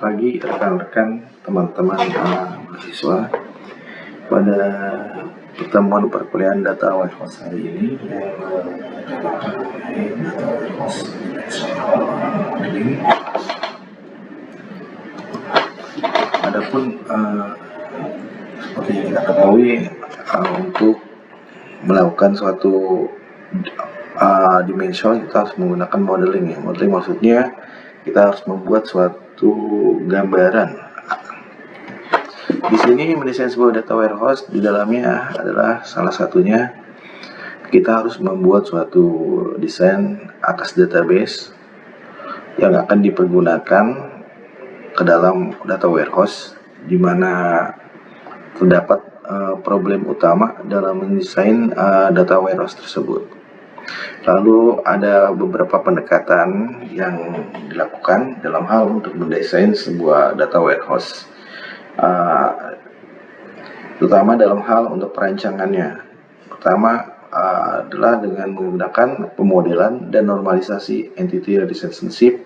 pagi rekan-rekan, teman-teman mahasiswa. Pada pertemuan perkuliahan data warehouse hari ini yang data warehouse modeling. Adapun seperti yang kita ketahui, untuk melakukan suatu dimension kita harus menggunakan modeling ya. Modeling maksudnya kita harus membuat suatu gambaran. Di sini mendesain sebuah data warehouse, di dalamnya adalah salah satunya kita harus membuat suatu desain atas database yang akan dipergunakan ke dalam data warehouse, di mana terdapat problem utama dalam mendesain data warehouse tersebut. Lalu ada beberapa pendekatan yang dilakukan dalam hal untuk mendesain sebuah data warehouse, terutama dalam hal untuk perancangannya. Pertama adalah dengan menggunakan pemodelan dan normalisasi entity relationship,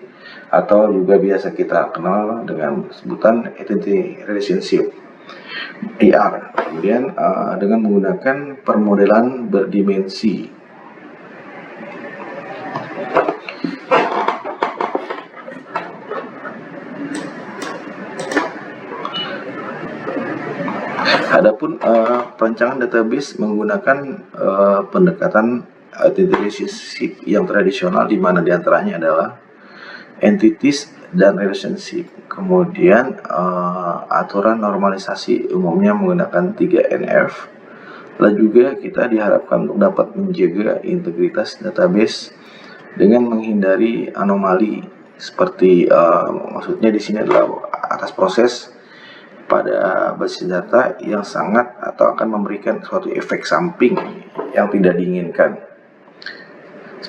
atau juga biasa kita kenal dengan sebutan entity relationship ER. Kemudian dengan menggunakan permodelan berdimensi. Adapun perancangan database menggunakan pendekatan entity relationship yang tradisional, di mana diantaranya adalah entities dan relationship. Kemudian aturan normalisasi umumnya menggunakan 3NF. Lalu juga kita diharapkan untuk dapat menjaga integritas database dengan menghindari anomali seperti maksudnya di sini adalah atas proses pada basis data yang sangat atau akan memberikan suatu efek samping yang tidak diinginkan.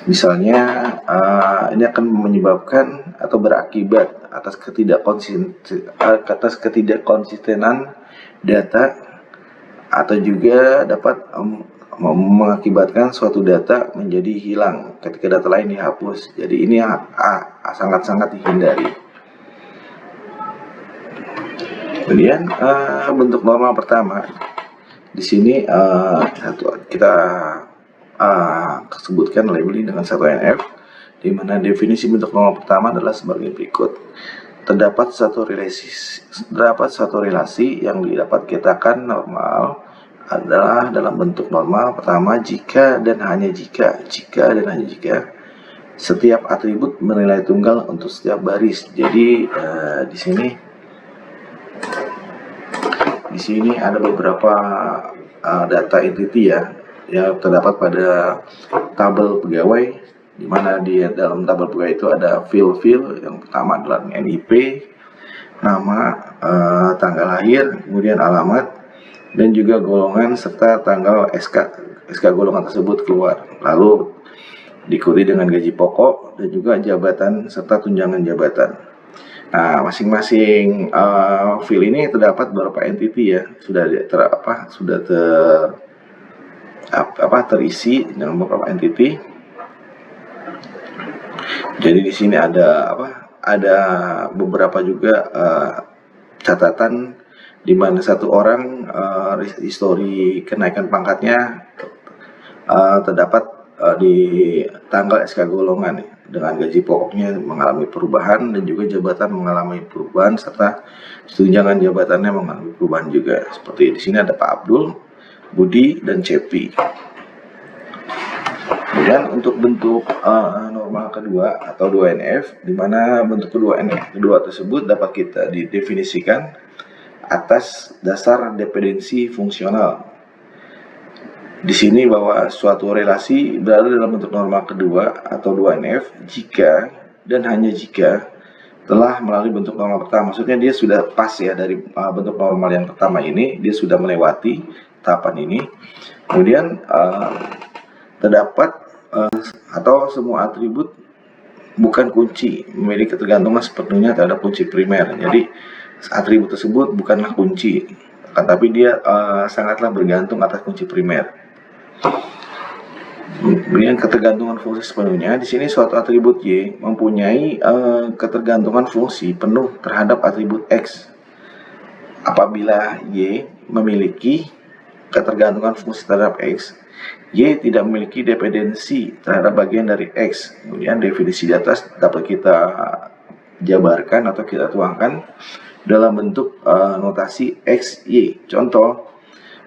Misalnya ini akan menyebabkan atau berakibat atas ketidakkonsistenan data, atau juga dapat mengakibatkan suatu data menjadi hilang ketika data lain dihapus. Jadi ini sangat-sangat dihindari. Kemudian bentuk normal pertama di sini kita sebutkan labeling dengan 1NF, di mana definisi bentuk normal pertama adalah sebagai berikut. Terdapat satu relasi yang dapat dikatakan normal adalah dalam bentuk normal pertama jika dan hanya jika setiap atribut bernilai tunggal untuk setiap baris. Jadi di sini ada beberapa data entity yang terdapat pada tabel pegawai, di mana di dalam tabel pegawai itu ada field. Yang pertama adalah NIP, nama, tanggal lahir, kemudian alamat, dan juga golongan serta tanggal SK golongan tersebut keluar. Lalu diikuti dengan gaji pokok dan juga jabatan serta tunjangan jabatan. Nah, masing-masing field ini terdapat beberapa entity ya, terisi dengan beberapa entity. Jadi di sini ada beberapa juga catatan di mana satu orang histori kenaikan pangkatnya terdapat di tanggal SK golongan dengan gaji pokoknya mengalami perubahan dan juga jabatan mengalami perubahan serta tunjangan jabatannya mengalami perubahan juga. Seperti di sini ada Pak Abdul, Budi, dan Cepi. Kemudian untuk bentuk normal kedua atau 2NF, di mana bentuk kedua tersebut dapat kita didefinisikan atas dasar dependensi fungsional. Di sini bahwa suatu relasi berada dalam bentuk normal kedua atau 2NF jika dan hanya jika telah melalui bentuk normal pertama. Maksudnya dia sudah pas ya dari bentuk normal yang pertama ini, dia sudah melewati tahapan ini. Kemudian terdapat atau semua atribut bukan kunci, memiliki ketergantungan sepenuhnya terhadap kunci primer. Jadi atribut tersebut bukanlah kunci, tapi dia sangatlah bergantung atas kunci primer. Kemudian ketergantungan fungsi sepenuhnya. Di sini suatu atribut Y mempunyai ketergantungan fungsi penuh terhadap atribut X. Apabila Y memiliki ketergantungan fungsi terhadap X, Y tidak memiliki dependensi terhadap bagian dari X. Kemudian definisi di atas dapat kita jabarkan atau kita tuangkan dalam bentuk notasi X, Y. Contoh,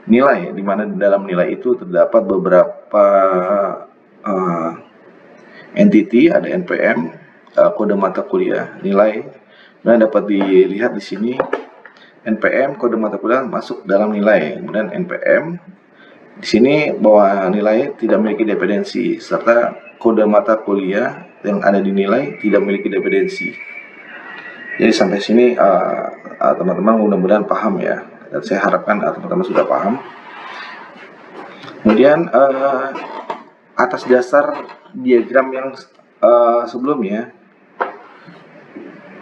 nilai, di mana dalam nilai itu terdapat beberapa entity, ada NPM, kode mata kuliah, nilai. Dan dapat dilihat di sini NPM kode mata kuliah masuk dalam nilai. Kemudian NPM di sini bahwa nilai tidak memiliki dependensi, serta kode mata kuliah yang ada di nilai tidak memiliki dependensi. Jadi sampai sini teman-teman mudah-mudahan paham ya, dan saya harapkan teman-teman sudah paham. Kemudian atas dasar diagram yang sebelumnya,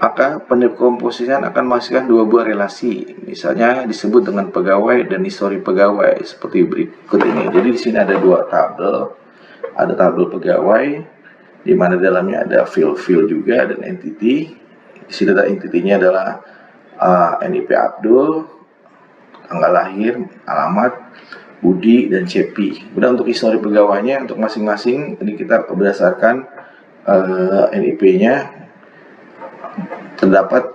maka pendekomposisian akan menghasilkan dua buah relasi, misalnya disebut dengan pegawai dan histori pegawai seperti berikut ini. Jadi di sini ada dua tabel, ada tabel pegawai di mana dalamnya ada field juga dan entity. Di sini ada entitinya adalah NIP Abdul, tanggal lahir, alamat, Budi, dan CP. Kemudian untuk histori pegawainya untuk masing-masing ini kita berdasarkan NIP-nya. Terdapat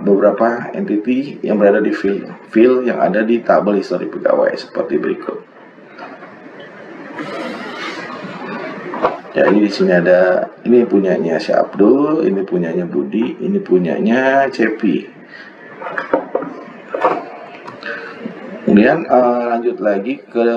beberapa entity yang berada di field yang ada di tabel histori pegawai seperti berikut. Jadi di sini ada, ini punyanya si Abdul, ini punyanya Budi, ini punyanya Cepi. Kemudian lanjut lagi ke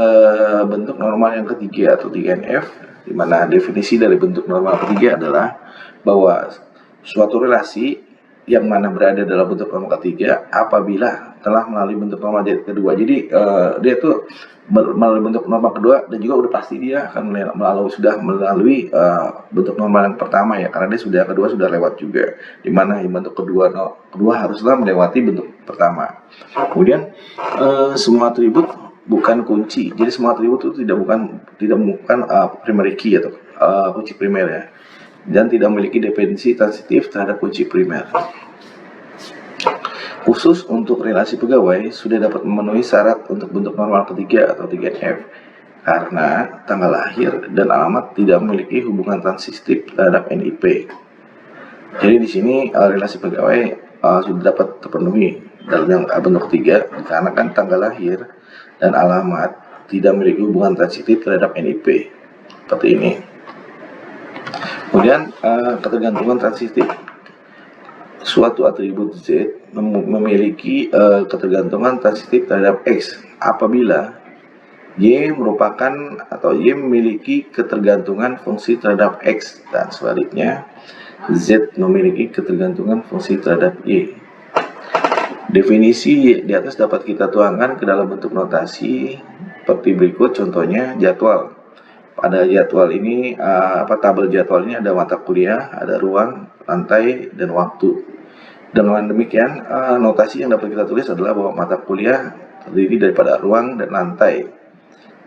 bentuk normal yang ketiga atau 3NF, di mana definisi dari bentuk normal ketiga adalah bahwa suatu relasi yang mana berada dalam bentuk normal ketiga apabila telah melalui bentuk normal kedua. Jadi dia tuh melalui bentuk normal kedua dan juga udah pasti dia akan melalui bentuk normal yang pertama ya, karena dia kedua sudah lewat juga, dimana yang bentuk kedua haruslah melewati bentuk pertama. Kemudian semua atribut bukan kunci, jadi semua atribut itu tidak bukan primary key atau kunci primer ya, dan tidak memiliki dependensi transitif terhadap kunci primer. Khusus untuk relasi pegawai sudah dapat memenuhi syarat untuk bentuk normal ketiga atau 3NF karena tanggal lahir dan alamat tidak memiliki hubungan transitif terhadap NIP. Jadi di sini relasi pegawai sudah dapat terpenuhi dalam yang bentuk ketiga karena kan tanggal lahir dan alamat tidak memiliki hubungan transitif terhadap NIP seperti ini. Kemudian ketergantungan transitif. Suatu atribut Z memiliki ketergantungan transitif terhadap X apabila Y merupakan atau Y memiliki ketergantungan fungsi terhadap X dan sebaliknya Z memiliki ketergantungan fungsi terhadap Y. Definisi di atas dapat kita tuangkan ke dalam bentuk notasi seperti berikut. Contohnya jadwal. Pada jadwal ini tabel jadwal ini ada mata kuliah, ada ruang, lantai, dan waktu. Dengan demikian notasi yang dapat kita tulis adalah bahwa mata kuliah terdiri daripada ruang dan lantai.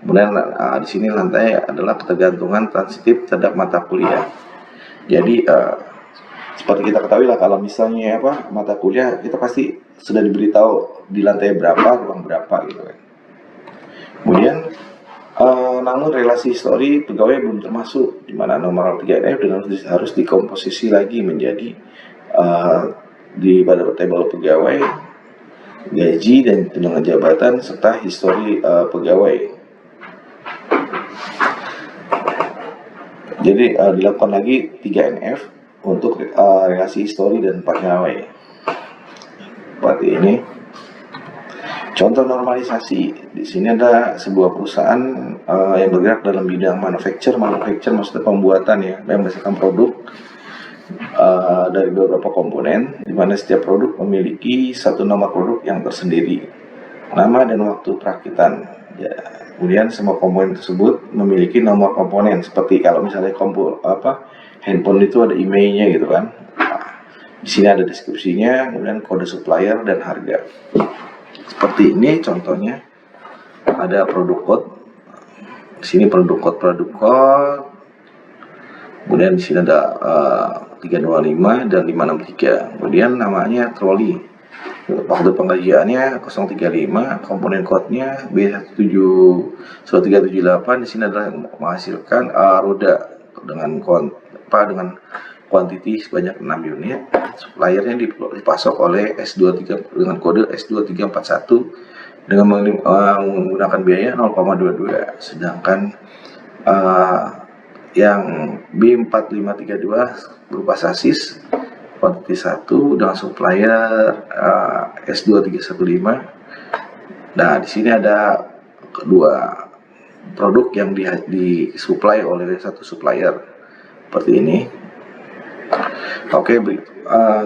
Kemudian di sini lantai adalah ketergantungan transitif terhadap mata kuliah. Jadi seperti kita ketahui lah, kalau misalnya mata kuliah kita pasti sudah diberitahu di lantai berapa, ruang berapa gitu kan. Kemudian namun relasi histori pegawai belum termasuk, di mana nomor 3NF dan harus dikomposisi lagi menjadi pada tabel pegawai, gaji dan tunjangan jabatan serta histori pegawai. Jadi dilakukan lagi 3NF untuk relasi histori dan pegawai seperti ini. Contoh normalisasi, di sini ada sebuah perusahaan yang bergerak dalam bidang manufacture maksudnya pembuatan ya, yang menghasilkan produk dari beberapa komponen, di mana setiap produk memiliki satu nama produk yang tersendiri, nama dan waktu perakitan. Ya, kemudian semua komponen tersebut memiliki nomor komponen, seperti kalau misalnya handphone itu ada emailnya gitu kan. Di sini ada deskripsinya, kemudian kode supplier dan harga. Seperti ini contohnya, ada produk code Di sini produk code. Kemudian di sini ada 325 dan 563. Kemudian namanya troli. Waktu pengerjaannya 035, komponen code-nya B17378. Di sini adalah menghasilkan roda dengan kuantiti sebanyak 6 unit. Suppliernya dipasok oleh S23 dengan kode S2341 dengan menggunakan biaya 0,22. Sedangkan yang B4532 berupa sasis kuantiti 1 dengan supplier S2315. Nah, di sini ada kedua produk yang disuplai oleh satu supplier seperti ini. Oke,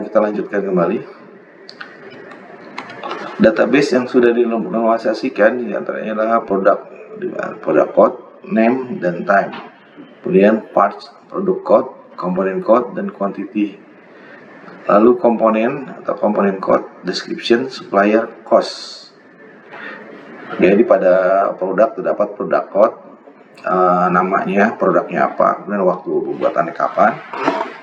kita lanjutkan kembali. Database yang sudah dinormalisasikan diantaranya adalah produk code, name, dan time. Kemudian parts, produk code, komponen code, dan quantity. Lalu komponen atau komponen code, description, supplier, cost. Jadi pada produk terdapat produk code, namanya, produknya apa, kemudian waktu pembuatannya kapan.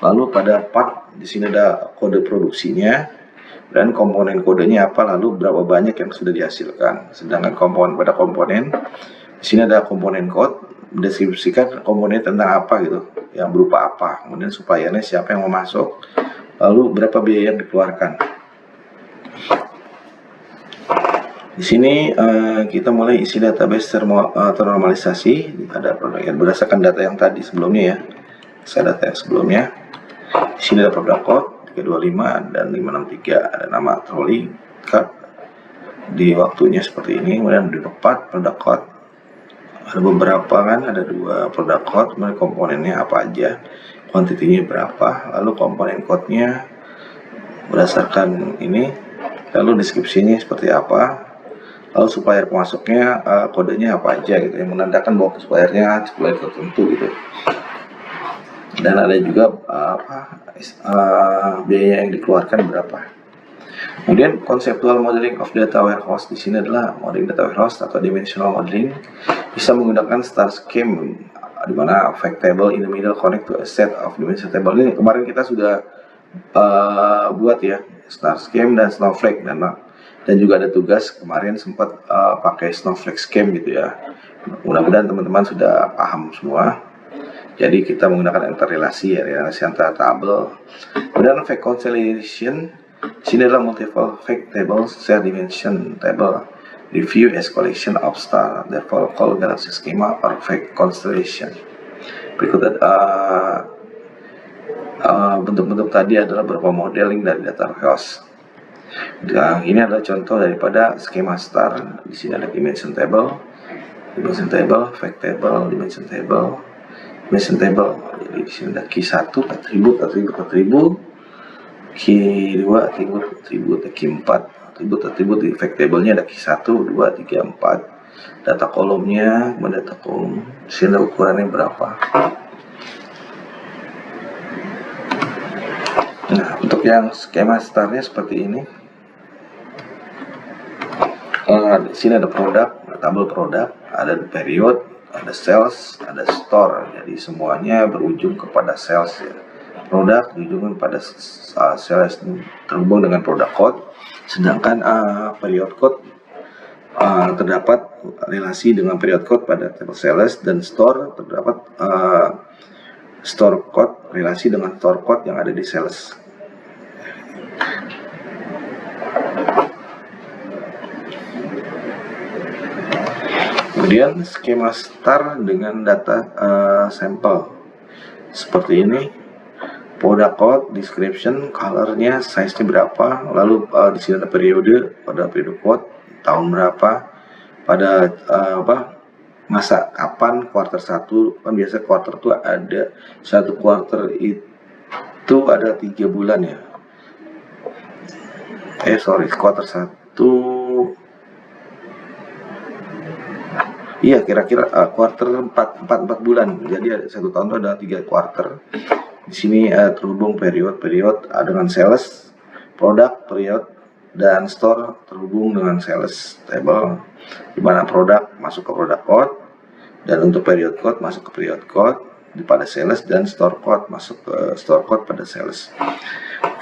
Lalu pada part di sini ada kode produksinya dan komponen kodenya apa, lalu berapa banyak yang sudah dihasilkan. Sedangkan pada komponen di sini ada komponen code, mendeskripsikan komponen tentang apa gitu, yang berupa apa. Kemudian suppliernya siapa yang mau masuk, lalu berapa biaya yang dikeluarkan. Di sini kita mulai isi database ternormalisasi. Ada produk yang berdasarkan data yang tadi sebelumnya ya. Saya data yang sebelumnya. Di sini ada produk code 325 dan 563. Ada nama troli card di waktunya seperti ini. Kemudian di depan produk code ada beberapa kan, ada 2 produk code. Kemudian komponennya apa aja, kuantitinya berapa, lalu komponen code-nya berdasarkan ini, lalu deskripsinya seperti apa, lalu supplier pemasoknya kodenya apa aja gitu, yang menandakan bahwa suppliernya supplier tertentu gitu. Dan ada juga biaya yang dikeluarkan berapa. Kemudian conceptual modeling of data warehouse di sini adalah modeling data warehouse atau dimensional modeling, bisa menggunakan star scheme di mana fact table in the middle connect to a set of dimension table. Ini kemarin kita sudah buat ya, star scheme dan snowflake, dan juga ada tugas kemarin sempat pakai snowflake scheme gitu ya. Mudah-mudahan teman-teman sudah paham semua. Jadi kita menggunakan interrelasi ya, relasi antara tabel. Kemudian fact consolidation, sini adalah multiple fact table, share dimension table, review as collection of star, therefore call galaxy schema or fact constellation. Berikut bentuk-bentuk tadi adalah beberapa modeling dari data warehouse. Nah, ini adalah contoh daripada skema star. Di sini ada dimension table, fact table, dimension table. Jadi di sini ada key 1 atribut, key 2 atribut, key 4 atribut. Di fact table-nya ada key 1, 2, 3, 4. Data kolomnya, data kolom. Di sini ukurannya berapa. Nah, untuk yang skema starnya seperti ini. Di sini ada produk, tabel produk, ada period, ada sales, ada store. Jadi semuanya berujung kepada sales ya. Produk berujung pada sales, terhubung dengan produk code. Sedangkan period code terdapat relasi dengan period code pada table sales, dan store terdapat store code relasi dengan store code yang ada di sales. Kemudian skema star dengan data sampel seperti ini. Product code, description, colornya, size-nya berapa, lalu di sini ada periode, pada periode code, tahun berapa, pada masa kapan, quarter 1, kan biasa quarter itu ada satu quarter itu ada 3 bulan ya. Quarter 1 iya, kira-kira quarter 4 bulan. Jadi satu tahun itu ada 3 quarter. Di sini terhubung period dengan sales, produk, period, dan store terhubung dengan sales table, di mana produk masuk ke product code, Dan untuk period code masuk ke period code pada sales, dan store code masuk ke store code pada sales.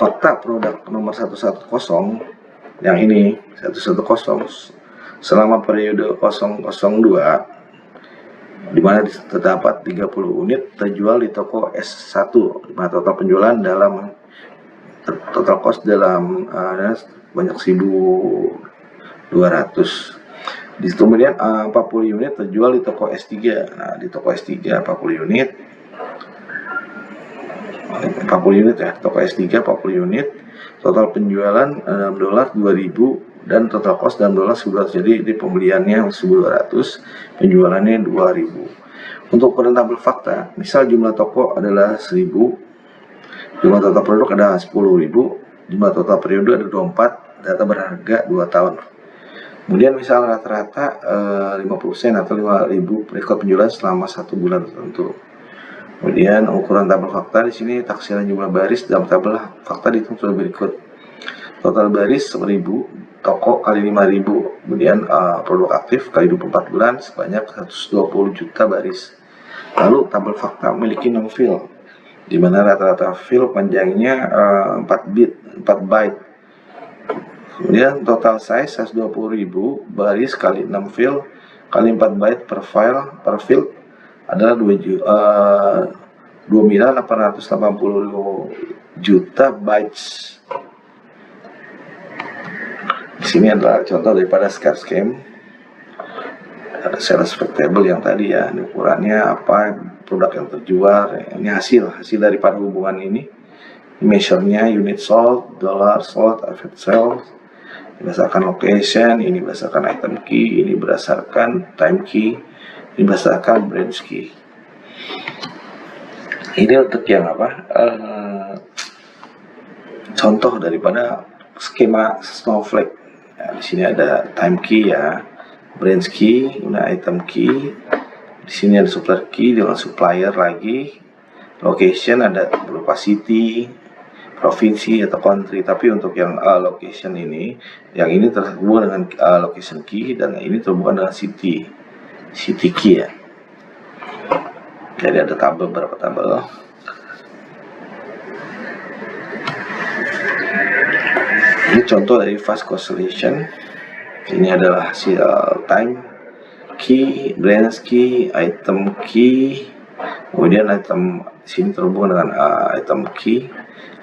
Fakta produk nomor 110 yang ini 110 selama periode 002, di mana terdapat 30 unit terjual di toko S1, total penjualan dalam total cost dalam banyak 1.200. Kemudian 40 unit terjual di toko S3. Nah, di toko S3 40 unit ya, toko S3 40 unit, total penjualan $2.000 dan total cost dalam dolar $1.200. Jadi di pembeliannya $1.200, penjualannya $2.000. Untuk ukuran tabel fakta, misal jumlah toko adalah 1.000, jumlah total produk adalah 10.000, jumlah total periode ada 24, data berharga 2 tahun. Kemudian misal rata-rata 50% atau 5.000 rekod penjualan selama 1 bulan tertentu. Kemudian ukuran tabel fakta di sini taksiran jumlah baris dalam tabel fakta dihitung sebagai berikut. Total baris 1.000, toko kali 5.000, kemudian produk aktif kali 24 bulan sebanyak 120 juta baris. Lalu tabel fakta memiliki 6 field, di mana rata-rata field panjangnya 4 byte. Kemudian total size 120.000 baris kali 6 field kali 4 byte per field adalah 2.880.000 bytes. Di sini adalah contoh daripada scar scheme. Ada sales table yang tadi ya, ini ukurannya apa, produk yang terjual, ini hasil daripada hubungan ini. Measure-nya unit sold, dollar sold, average sales, berdasarkan location, ini berdasarkan item key, ini berdasarkan time key, ini berdasarkan branch key. Ini untuk yang apa? Contoh daripada skema Snowflake. Nah, di sini ada time key ya, branch key, ini item key. Di sini ada supplier key dengan supplier lagi. Location ada berupa city, provinsi atau country. Tapi untuk yang location ini, yang ini terhubung dengan location key, dan ini terhubung dengan city key ya. Jadi ada tabel, berapa tabel. Ini contoh dari fast correlation. Ini adalah hasil time key, branch key, item key, kemudian item sini terhubung dengan item key,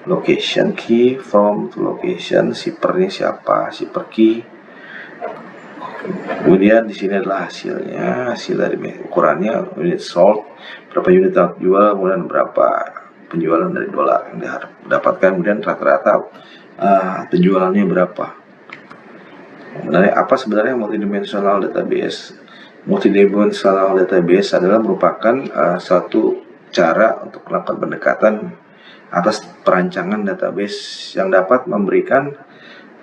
location key, from to location, shippernya siapa, shipper key. Kemudian di sini adalah hasilnya, hasil dari ukurannya unit sold, berapa unit terjual, kemudian berapa penjualan dari dolar yang didapatkan, kemudian rata-rata penjualannya berapa. Sebenarnya multidimensional database? Multidimensional database adalah merupakan satu cara untuk melakukan pendekatan atas perancangan database yang dapat memberikan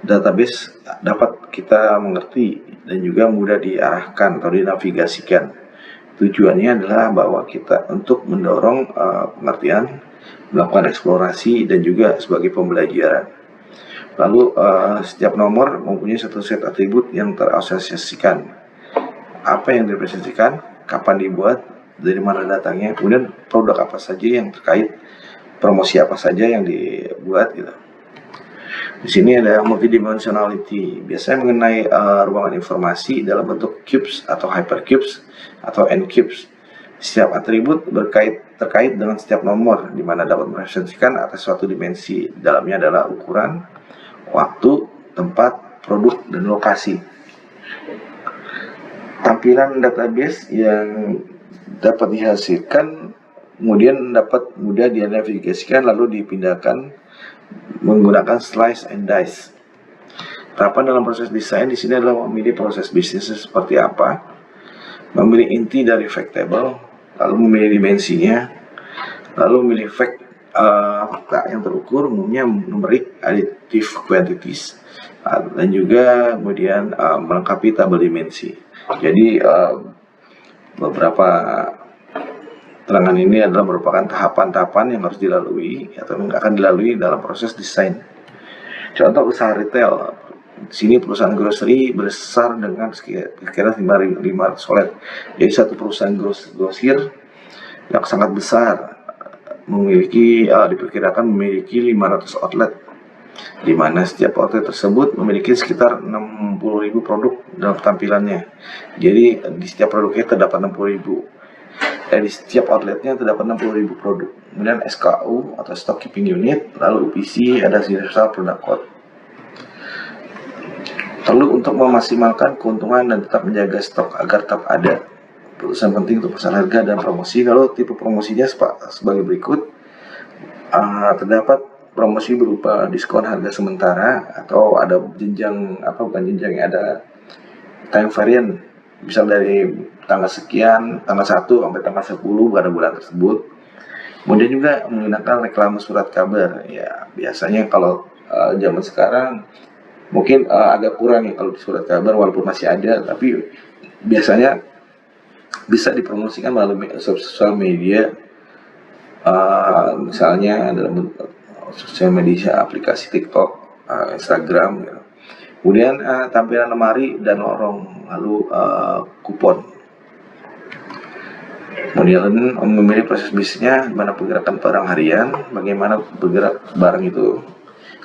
database dapat kita mengerti dan juga mudah diarahkan atau dinavigasikan. Tujuannya adalah bahwa kita untuk mendorong pengertian, melakukan eksplorasi, dan juga sebagai pembelajaran. Lalu setiap nomor mempunyai satu set atribut yang terasosiasikan. Apa yang direpresentasikan, kapan dibuat, dari mana datangnya, kemudian produk apa saja yang terkait, promosi apa saja yang dibuat gitu. Di sini ada multidimensionality, biasanya mengenai ruangan informasi dalam bentuk cubes atau hypercubes atau n-cubes. Setiap atribut terkait dengan setiap nomor, di mana dapat merepresentasikan atas suatu dimensi. Dalamnya adalah ukuran, waktu, tempat, produk, dan lokasi. Tampilan database yang dapat dihasilkan kemudian dapat mudah dinavigasikan lalu dipindahkan menggunakan slice and dice. Tahapan dalam proses desain di sini adalah memilih proses bisnisnya seperti apa, memilih inti dari fact table, lalu memilih dimensinya, lalu memilih fakta yang terukur, umumnya numerik, additive quantities, dan juga kemudian melengkapi tabel dimensi. Jadi beberapa terangan ini adalah merupakan tahapan-tahapan yang harus dilalui atau akan dilalui dalam proses desain. Contoh usaha retail, Di sini perusahaan grocery besar dengan kira-kira 5.500 outlet. Jadi satu perusahaan grosir yang sangat besar memiliki diperkirakan memiliki 500 outlet, di mana setiap outlet tersebut memiliki sekitar 60.000 produk dalam tampilannya. Jadi di setiap produknya terdapat 60.000. Di setiap outletnya terdapat 60.000 produk. Kemudian SKU atau Stock Keeping Unit, lalu UPC ada Universal Product Code. Perlu untuk memaksimalkan keuntungan dan tetap menjaga stok agar tetap ada. Keputusan penting untuk pesan harga dan promosi. Lalu tipe promosinya sebagai berikut. Terdapat promosi berupa diskon harga sementara atau ada jenjang ada time variant, misal dari tanggal sekian, tanggal 1 sampai tanggal 10 pada bulan tersebut. Kemudian juga menggunakan reklame surat kabar. Ya, biasanya kalau zaman sekarang mungkin agak kurang ya kalau di surat kabar, walaupun masih ada, tapi biasanya bisa dipromosikan melalui sosial media, misalnya dalam sosial media aplikasi TikTok, Instagram gitu. Kemudian tampilan lemari dan lorong, lalu kupon. Kemudian memilih proses bisnisnya, mana pergerakan barang harian, bagaimana bergerak barang itu.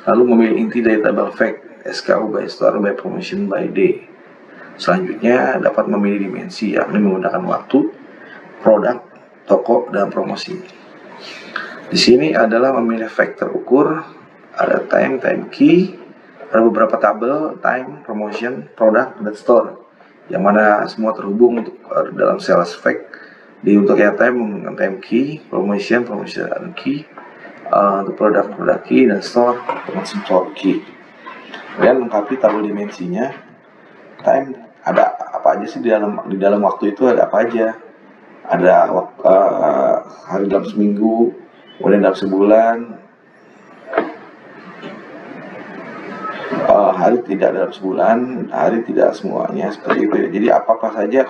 Lalu memilih inti dari tabel fact, SKU by store, by promotion, by day. Selanjutnya dapat memilih dimensi, yakni menggunakan waktu, produk, toko, dan promosi. Di sini adalah memilih faktor ukur, ada time key, ada beberapa tabel, time, promotion, produk, dan store, yang mana semua terhubung untuk dalam sales fact. Untuk yang time key, promotion key, untuk produk key, dan store key. Kemudian lengkapi tabel dimensinya. Time ada apa aja sih di dalam waktu itu, ada apa aja? Ada hari dalam seminggu, kemudian dalam sebulan, hari tidak dalam sebulan, hari tidak semuanya, seperti itu. Jadi apa saja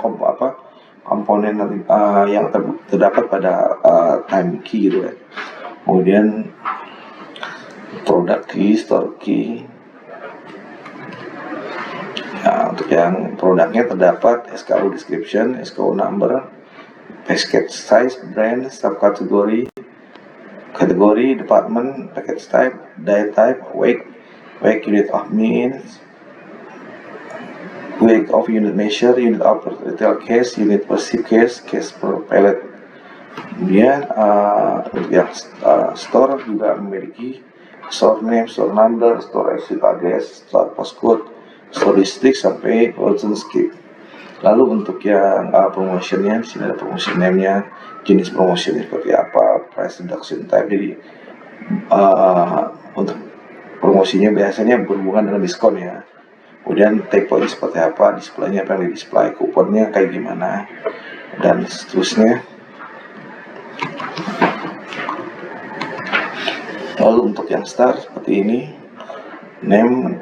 komponen yang terdapat pada time key gitu ya. Kemudian product key, store key. Nah, untuk yang produknya terdapat SKU description, SKU number, package size, brand, subkategori, kategori, department, package type, die type, weight, unit of means, weight of unit measure, unit of retail case, unit per ship case per pallet. Kemudian untuk yang store juga memiliki store name, store number, store exit address, store postcode, store district sampai origin skip. Lalu untuk yang promotionnya, di sini ada promotion name-nya, jenis promotionnya seperti apa, price reduction type. Jadi untuk promosinya biasanya berhubungan dengan diskon ya. Kemudian tag point seperti apa, displaynya apa yang di display, kuponnya kayak gimana, dan seterusnya. Lalu untuk yang start seperti ini, name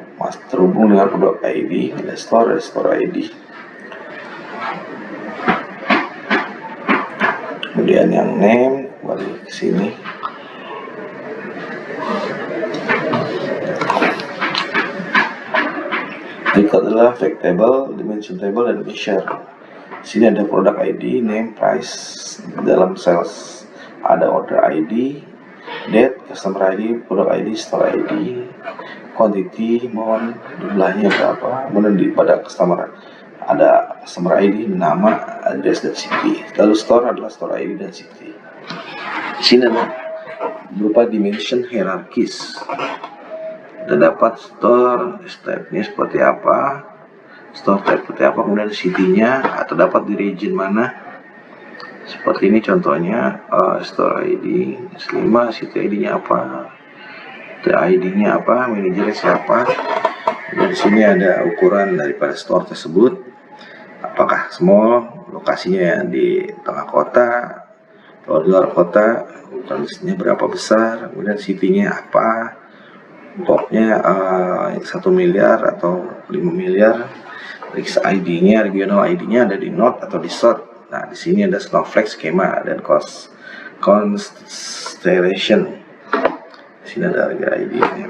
terhubung dengan produk ID, ada store ID. Kemudian yang name balik ke sini. Berikut adalah fact table, dimension table, dan measure. Sini ada produk ID, name, price. Dalam sales ada order ID, date, customer ID, product ID, store ID, quantity, amount, jumlahnya berapa. Kemudian pada customer ada customer ID, nama, address, dan city. Lalu store adalah store ID dan city. Di sini ada berupa dimension hierarkis. Terdapat store type-nya seperti apa, store type seperti apa, kemudian city-nya terdapat di region mana. Seperti ini contohnya, store ID 5, city ID-nya apa, ID-nya apa, manajernya siapa. Dan di sini ada ukuran daripada store tersebut, apakah small, lokasinya di tengah kota atau luar kota, ukurannya berapa besar, kemudian city-nya apa, topnya 1 miliar atau 5 miliar. ID-nya, regional ID-nya ada di North atau di South. Nah, di sini ada snowflake skema dan constellation. Di sini ada harga ID-nya.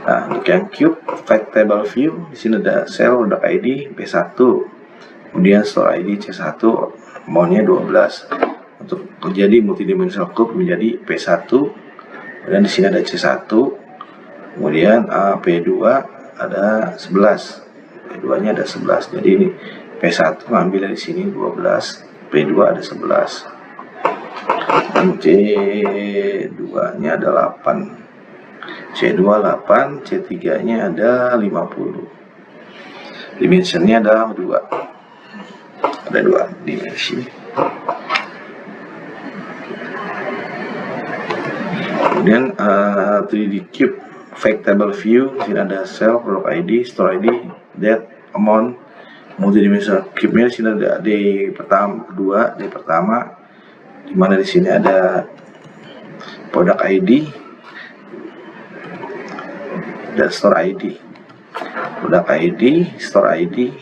Nah, untuk yang cube fact table view, di sini ada cell product ID P1, kemudian store ID C1, mountnya 12. Untuk menjadi multidimensional cube menjadi P1, kemudian di sini ada C1, kemudian P2 ada 11, P2 nya ada 11. Jadi ini P1 ngambil dari sini 12, P2 ada 11, dan C2 nya ada 8, C2 8, C3 nya ada 50. Dimensionnya adalah 2. Ada 2 dimensi. Kemudian 3D cube fact table view, sini ada cell, product ID, store ID, date, amount, multidimensional cube-nya. Sini ada D pertama, kedua, D pertama, dimana di sini ada product ID dan store ID. Product ID, store ID,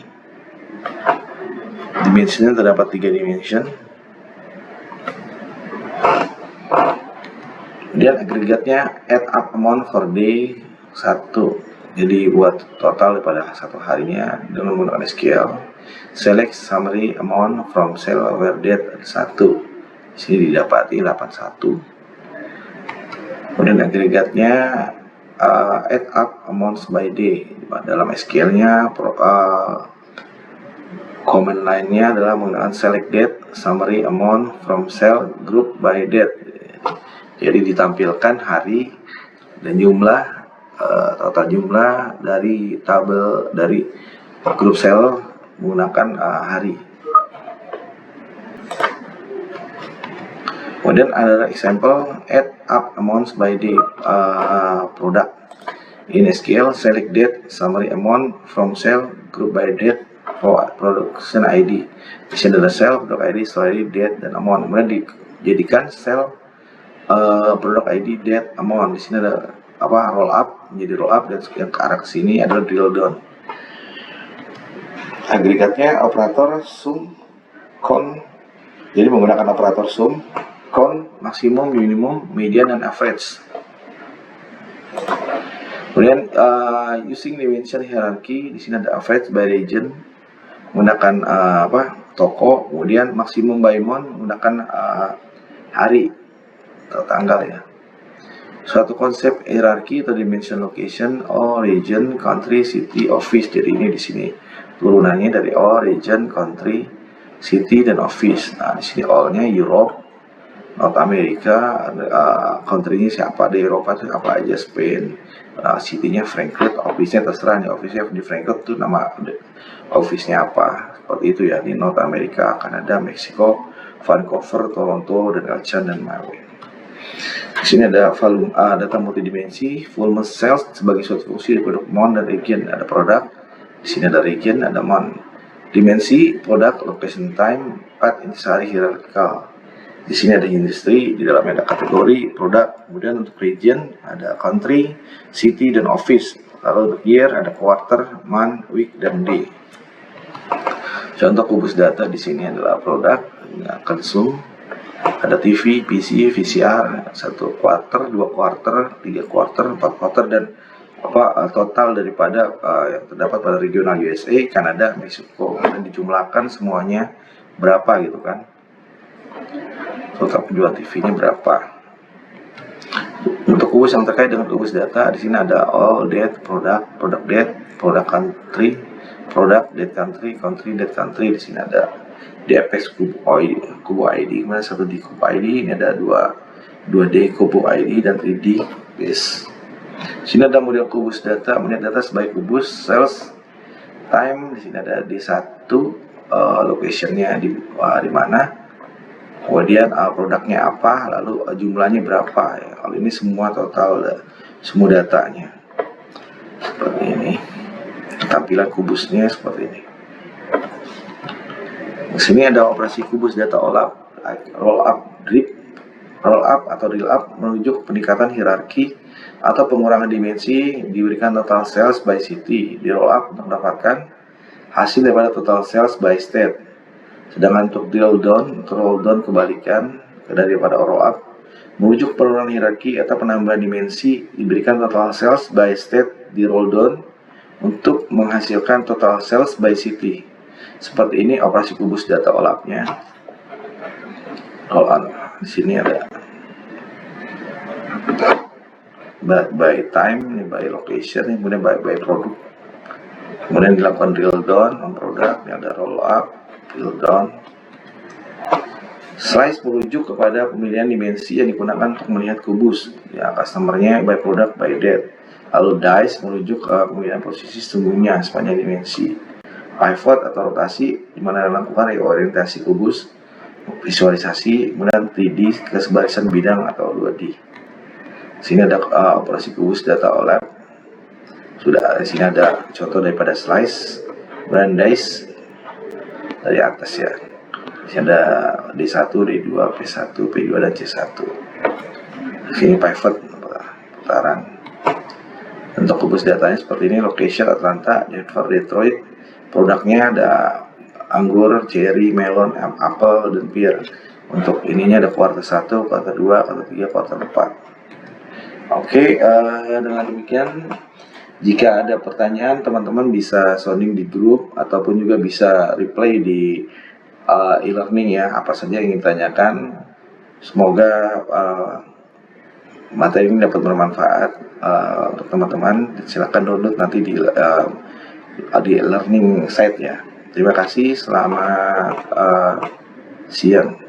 dimensinya terdapat 3 dimension. Kemudian agregatnya add up amount for day 1. Jadi buat total pada satu harinya dengan menggunakan SQL. Select summary amount from cell where date 1. Di sini didapati 81. Kemudian agregatnya add up amounts by day. Dalam SQL-nya command line-nya adalah menggunakan select date summary amount from cell group by date. Jadi ditampilkan hari dan jumlah total jumlah dari tabel dari grup sel menggunakan hari. Kemudian ada example add up amounts by day product. In SQL, select date summary amount from cell group by date for production ID. Di sini ada cell, product ID, store ID, date, dan amount. Kemudian dijadikan cell product ID, date, amount. Di sini ada roll up, menjadi roll up, dan yang ke arah sini adalah drill down. Agregatnya operator sum, count. Jadi menggunakan operator sum, count, maksimum, minimum, median, dan average. Kemudian using dimension hierarchy, di sini ada average by region, menggunakan toko, kemudian maksimum by month menggunakan hari atau tanggal ya. Suatu konsep hierarki atau dimension location, all region, country, city, office. Jadi ini di sini turunannya dari all region, country, city, dan office. Nah, di sini all-nya Europe, North America, country-nya siapa, di Eropa itu apa aja, Spain, city-nya Frankfurt, office-nya terserah nih, office-nya di Frankfurt itu nama office-nya apa, seperti itu ya. Di North America, Kanada, Meksiko, Vancouver, Toronto, dan Elchan, dan Maui. Di sini ada volume data multidimensi, volume cells sebagai suatu fungsi dari produk mount dan region. Ada produk, di sini ada region, ada mount. Dimensi, produk, location, time, path, intisari, hierarchical. Di sini ada industri, di dalamnya ada kategori, produk. Kemudian untuk region ada country, city, dan office. Lalu untuk year ada quarter, month, week, dan day. Contoh kubus data di sini adalah produk, consume, ada TV, PC, VCR, 1 quarter, 2 quarter, 3 quarter, 4 quarter, dan total daripada yang terdapat pada regional USA, Kanada, Meksiko, dan dijumlahkan semuanya berapa gitu kan. Total penjualan TV-nya berapa. Untuk kubus yang terkait dengan kubus data, di sini ada all date, product, product date, product country, product date country, country date country. Di sini ada DFX Kubo ID, mana 1D Kubo ID, ini ada 2D Kubo ID dan 3D base. Sini ada model kubus data, melihat data sebagai kubus, cells, time. Di sini ada D1, locationnya di mana, kemudian produknya apa, lalu jumlahnya berapa ya. Kalau ini semua total, semua datanya seperti ini. Tampilan kubusnya seperti ini. Di sini ada operasi kubus data roll up, drip, roll up atau drill up menuju peningkatan hierarki atau pengurangan dimensi. Diberikan total cells by city, di roll up untuk mendapatkan hasil daripada total cells by state. Sedangkan untuk drill down, atau roll down kebalikan daripada roll up, Merujuk penurunan hierarki atau penambahan dimensi, diberikan total cells by state di roll down untuk menghasilkan total cells by city. Seperti ini operasi kubus data OLAP-nya. Roll on. Di sini ada by time, ini by location, ini kemudian by produk. Kemudian dilakukan drill down on produk, ini ada roll up, drill down. Slice merujuk kepada pemilihan dimensi yang digunakan untuk melihat kubus. Ya, customernya by product, by date. Lalu dice merujuk ke pemilihan posisi sesungguhnya sepanjang dimensi. Pivot atau rotasi, di mana dilakukan reorientasi kubus, visualisasi, kemudian 3D ke sebarisan bidang atau 2D. Sini ada operasi kubus data OLAP. Sudah, di sini ada contoh daripada slice, kemudian dice dari atas ya. Di sini ada D1, D2, P1, P2, dan C1. Ini pivot putaran. Untuk kubus datanya seperti ini, location Atlanta, Denver, Detroit. Produknya ada anggur, cherry, melon, apple, dan pear. Untuk ininya ada kuartal 1, kuartal 2, kuartal 3, kuartal 4. Oke, dengan demikian jika ada pertanyaan, teman-teman bisa sounding di grup ataupun juga bisa reply di e-learning ya, apa saja yang ingin ditanyakan. Semoga materi ini dapat bermanfaat untuk teman-teman. Silakan download nanti di e-learning site ya. Terima kasih, selamat siang.